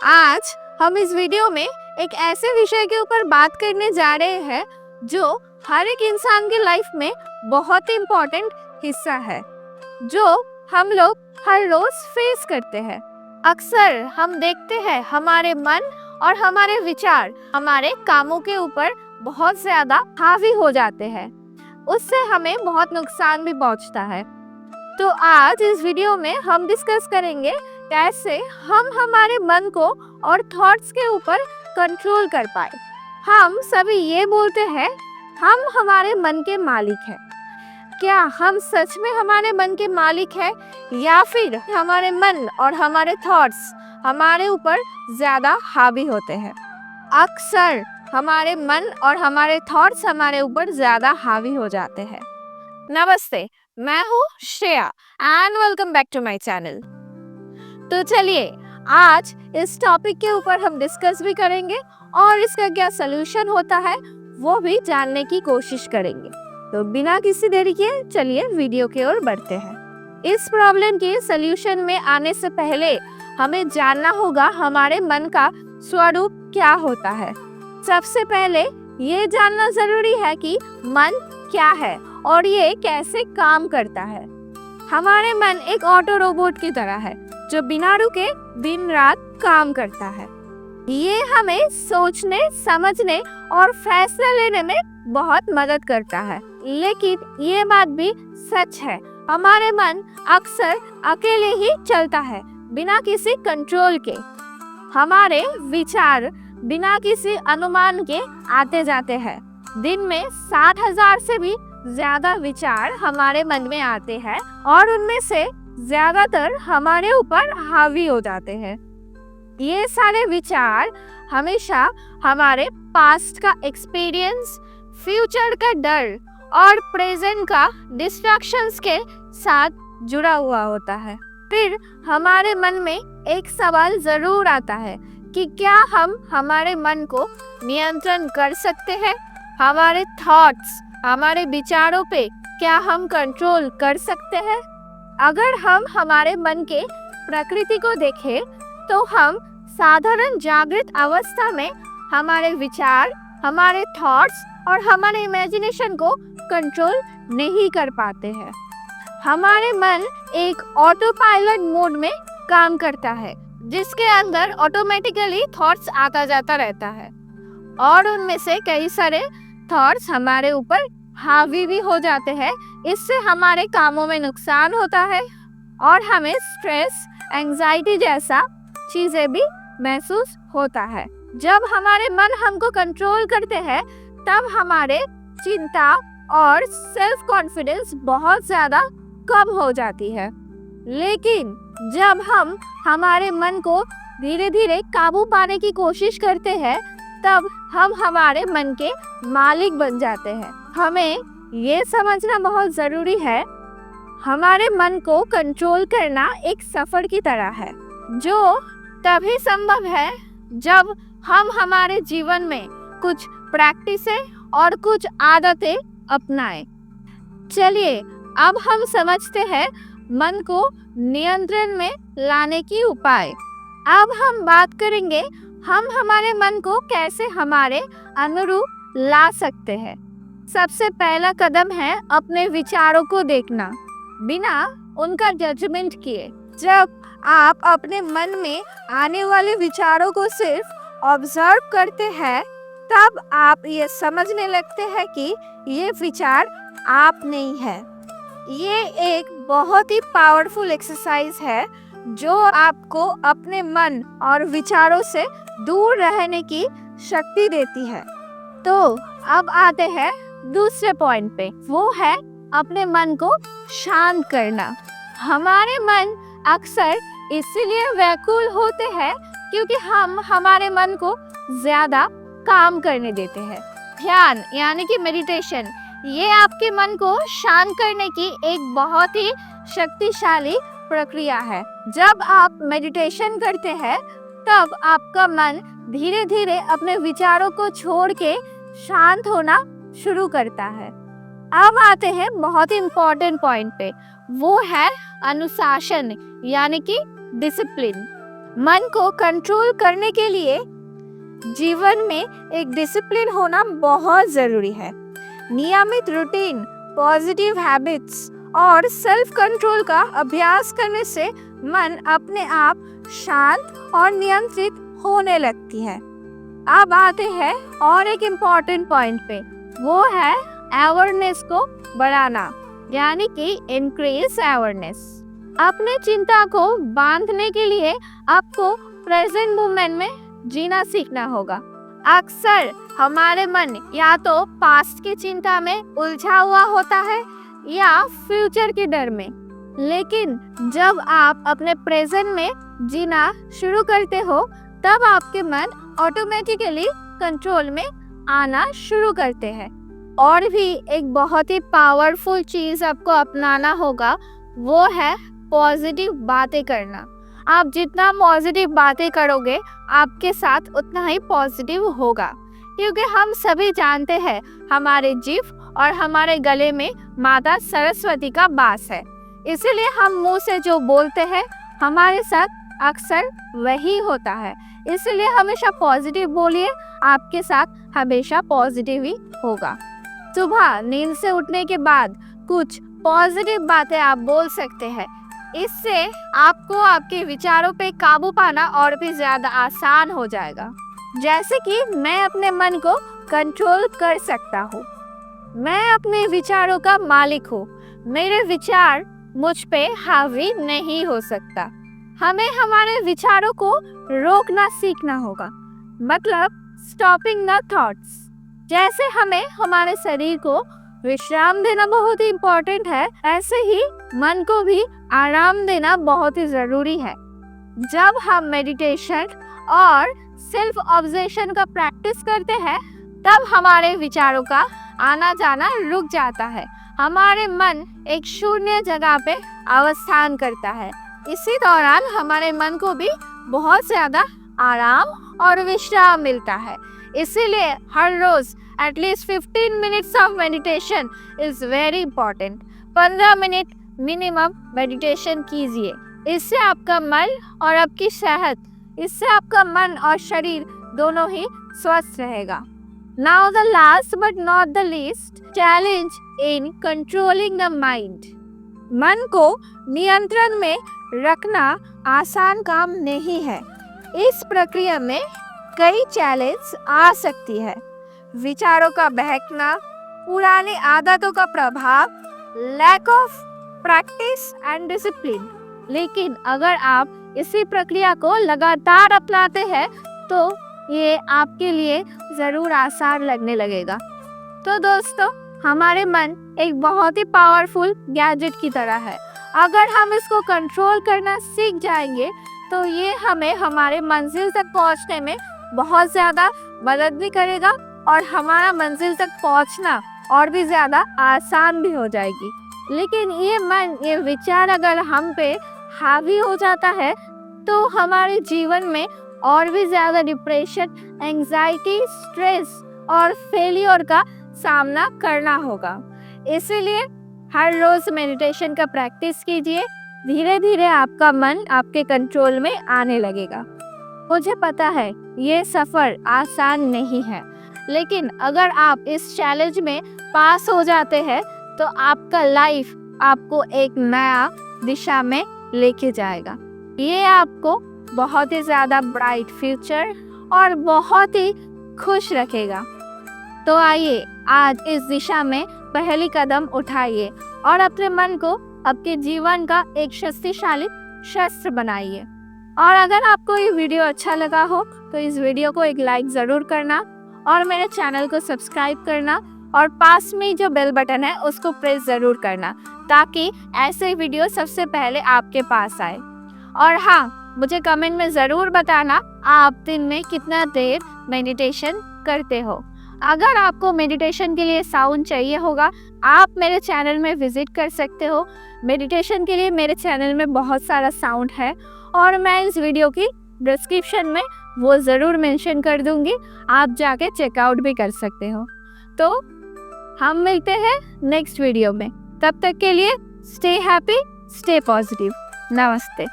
आज हम इस वीडियो में एक ऐसे विषय के ऊपर बात करने जा रहे हैं जो हर एक इंसान की लाइफ में बहुत ही इम्पोर्टेंट हिस्सा है, जो हम लोग हर रोज फेस करते हैं। अक्सर हम देखते हैं हमारे मन और हमारे विचार हमारे कामों के ऊपर बहुत ज्यादा हावी हो जाते हैं, उससे हमें बहुत नुकसान भी पहुंचता है। तो आज इस वीडियो में हम डिस्कस करेंगे कैसे हम हमारे मन को और थॉट्स के ऊपर कंट्रोल कर पाए। हम सभी ये बोलते हैं हम हमारे मन के मालिक हैं। क्या हम सच में हमारे मन के मालिक हैं या फिर हमारे मन और हमारे थॉट्स हमारे ऊपर ज्यादा हावी होते हैं? अक्सर हमारे मन और हमारे थॉट्स हमारे ऊपर ज्यादा हावी हो जाते हैं। नमस्ते, मैं हूँ Shreya and welcome back to my channel. तो चलिए आज इस टॉपिक के ऊपर हम डिस्कस भी करेंगे और इसका क्या सलूशन होता है वो भी जानने की कोशिश करेंगे। तो बिना किसी देरी के चलिए वीडियो की ओर बढ़ते हैं। इस प्रॉब्लम के सलूशन में आने से पहले हमें जानना होगा हमारे मन का स्वरूप क्या होता है। सबसे पहले ये जानना जरूरी है कि मन क्या है और ये कैसे काम करता है। हमारे मन एक ऑटो रोबोट की तरह है जो बिना रुके दिन रात काम करता है। ये हमें सोचने, समझने और फैसले लेने में बहुत मदद करता है। लेकिन ये बात भी सच है, हमारे मन अक्सर अकेले ही चलता है बिना किसी कंट्रोल के। हमारे विचार बिना किसी अनुमान के आते जाते हैं। दिन में 60,000 से भी ज्यादा विचार हमारे मन में आते हैं और उनमें से ज्यादातर हमारे ऊपर हावी हो जाते हैं। ये सारे विचार हमेशा हमारे पास्ट का एक्सपीरियंस, फ्यूचर का डर और प्रेजेंट का डिस्ट्रैक्शंस के साथ जुड़ा हुआ होता है। फिर हमारे मन में एक सवाल जरूर आता है कि क्या हम हमारे मन को नियंत्रण कर सकते हैं? हमारे थॉट्स, हमारे विचारों पे क्या हम कंट्रोल कर सकते हैं? अगर हम हमारे मन के प्रकृति को देखें तो हम साधारण जागृत अवस्था में हमारे विचार, हमारे थॉट्स और हमारे इमेजिनेशन को कंट्रोल नहीं कर पाते हैं। हमारे मन एक ऑटो पायलट मोड में काम करता है जिसके अंदर ऑटोमेटिकली थॉट्स आता जाता रहता है और उनमें से कई सारे थॉट्स हमारे ऊपर हावी भी हो जाते हैं। इससे हमारे कामों में नुकसान होता है और हमें स्ट्रेस, एंजाइटी जैसा चीजें भी महसूस होता है। जब हमारे मन हमको कंट्रोल करते हैं तब हमारे चिंता और सेल्फ कॉन्फिडेंस बहुत ज्यादा कम हो जाती है। लेकिन जब हम हमारे मन को धीरे धीरे काबू पाने की कोशिश करते हैं तब हम हमारे मन के मालिक बन जाते हैं। हमें ये समझना बहुत जरूरी है, हमारे मन को कंट्रोल करना एक सफर की तरह है जो तभी संभव है जब हम हमारे जीवन में कुछ प्रैक्टिसें और कुछ आदतें अपनाएं। चलिए अब हम समझते हैं मन को नियंत्रण में लाने की उपाय। अब हम बात करेंगे हम हमारे मन को कैसे हमारे अनुरूप ला सकते हैं। सबसे पहला कदम है अपने विचारों को देखना बिना उनका जजमेंट किए। जब आप अपने मन में आने वाले विचारों को सिर्फ ऑब्जर्व करते हैं तब आप ये समझने लगते हैं कि ये विचार आप नहीं है। ये एक बहुत ही पावरफुल एक्सरसाइज है जो आपको अपने मन और विचारों से दूर रहने की शक्ति देती है। तो अब आते हैं दूसरे पॉइंट पे, वो है अपने मन को शांत करना। हमारे मन अक्सर इसलिए व्याकुल होते हैं क्योंकि हम हमारे मन को ज्यादा काम करने देते हैं। ध्यान यानी कि मेडिटेशन, ये आपके मन को शांत करने की एक बहुत ही शक्तिशाली प्रक्रिया है। जब आप मेडिटेशन करते हैं तब आपका मन धीरे धीरे अपने विचारों को छोड़ के शांत होना शुरू करता है। अब आते हैं बहुत ही इम्पोर्टेंट पॉइंट पे, वो है अनुशासन यानी कि डिसिप्लिन। मन को कंट्रोल करने के लिए जीवन में एक डिसिप्लिन होना बहुत जरूरी है। नियमित रूटीन, पॉजिटिव हैबिट्स और सेल्फ कंट्रोल का अभ्यास करने से मन अपने आप शांत और नियंत्रित होने लगती है। अब आते हैं और एक इम्पॉर्टेंट पॉइंट पे, वो है अवेयरनेस को बढ़ाना, यानी कि इंक्रीज अवेयरनेस। अपने चिंता को बांधने के लिए आपको प्रेजेंट मोमेंट में जीना सीखना होगा। अक्सर हमारे मन या तो पास्ट की चिंता में उलझा हुआ होता है या फ्यूचर के डर में, लेकिन जब आप अपने प्रेजेंट में जीना शुरू करते हो तब आपके मन ऑटोमेटिकली कंट्रोल में आना शुरू करते हैं। और भी एक बहुत ही पावरफुल चीज़ आपको अपनाना होगा, वो है पॉजिटिव बातें करना। आप जितना पॉजिटिव बातें करोगे आपके साथ उतना ही पॉजिटिव होगा, क्योंकि हम सभी जानते हैं हमारे जीभ और हमारे गले में माता सरस्वती का वास है। इसीलिए हम मुंह से जो बोलते हैं हमारे साथ अक्सर वही होता है। इसलिए हमेशा पॉजिटिव बोलिए, आपके साथ हमेशा पॉजिटिव ही होगा। सुबह नींद से उठने के बाद कुछ पॉजिटिव बातें आप बोल सकते हैं। इससे आपको आपके विचारों पे काबू पाना और भी ज़्यादा आसान हो जाएगा। जैसे कि मैं अपने मन को कंट्रोल कर सकता हूँ, मैं अपने विचारों का मालिक हूँ, मेरे विचार मुझ पे हावी नहीं हो सकता। हमें हमारे विचारों को रोकना सीखना होगा, मतलब स्टॉपिंग द थॉट्स। जैसे हमें हमारे शरीर को विश्राम देना बहुत ही इम्पोर्टेंट है, ऐसे ही मन को भी आराम देना बहुत ही ज़रूरी है। जब हम मेडिटेशन और सेल्फ ऑब्जर्वेशन का प्रैक्टिस करते हैं तब हमारे विचारों का आना जाना रुक जाता है। हमारे मन एक शून्य जगह पे अवस्थान करता है। इसी दौरान हमारे मन को भी बहुत ज़्यादा आराम और विश्राम मिलता है। इसीलिए हर रोज़ at least 15 minutes of meditation is very important. 15 minute minimum meditation कीजिए। इससे आपका मन और आपकी सेहत, इससे आपका मन और शरीर दोनों ही स्वस्थ रहेगा। Now the last but not the least challenge in controlling the mind. मन को नियंत्रण में रखना आसान काम नहीं है। इस प्रक्रिया में कई चैलेंज आ सकती है। विचारों का बहकना, पुरानी आदतों का प्रभाव, lack of practice and discipline. लेकिन अगर आप इसी प्रक्रिया को लगातार अपनाते हैं तो ये आपके लिए ज़रूर आसान लगने लगेगा। तो दोस्तों, हमारे मन एक बहुत ही पावरफुल गैजेट की तरह है। अगर हम इसको कंट्रोल करना सीख जाएंगे तो ये हमें हमारे मंजिल तक पहुंचने में बहुत ज़्यादा मदद भी करेगा और हमारा मंजिल तक पहुंचना और भी ज़्यादा आसान भी हो जाएगी। लेकिन ये मन, ये विचार अगर हम पे हावी हो जाता है तो हमारे जीवन में और भी ज़्यादा डिप्रेशन, एंजाइटी, स्ट्रेस और फेलियर का सामना करना होगा। इसीलिए हर रोज़ मेडिटेशन का प्रैक्टिस कीजिए। धीरे धीरे आपका मन आपके कंट्रोल में आने लगेगा। मुझे पता है ये सफ़र आसान नहीं है, लेकिन अगर आप इस चैलेंज में पास हो जाते हैं तो आपका लाइफ आपको एक नया दिशा में लेके जाएगा। ये आपको बहुत ही ज़्यादा ब्राइट फ्यूचर और बहुत ही खुश रखेगा। तो आइए आज इस दिशा में पहली कदम उठाइए और अपने मन को आपके जीवन का एक शक्तिशाली शस्त्र बनाइए। और अगर आपको ये वीडियो अच्छा लगा हो तो इस वीडियो को एक लाइक ज़रूर करना और मेरे चैनल को सब्सक्राइब करना और पास में जो बेल बटन है उसको प्रेस ज़रूर करना, ताकि ऐसे वीडियो सबसे पहले आपके पास आए। और हाँ, मुझे कमेंट में ज़रूर बताना आप दिन में कितना देर मेडिटेशन करते हो। अगर आपको मेडिटेशन के लिए साउंड चाहिए होगा, आप मेरे चैनल में विजिट कर सकते हो। मेडिटेशन के लिए मेरे चैनल में बहुत सारा साउंड है और मैं इस वीडियो की डिस्क्रिप्शन में वो ज़रूर मेंशन कर दूंगी, आप जाके चेकआउट भी कर सकते हो। तो हम मिलते हैं नेक्स्ट वीडियो में। तब तक के लिए स्टे हैप्पी, स्टे पॉजिटिव। नमस्ते।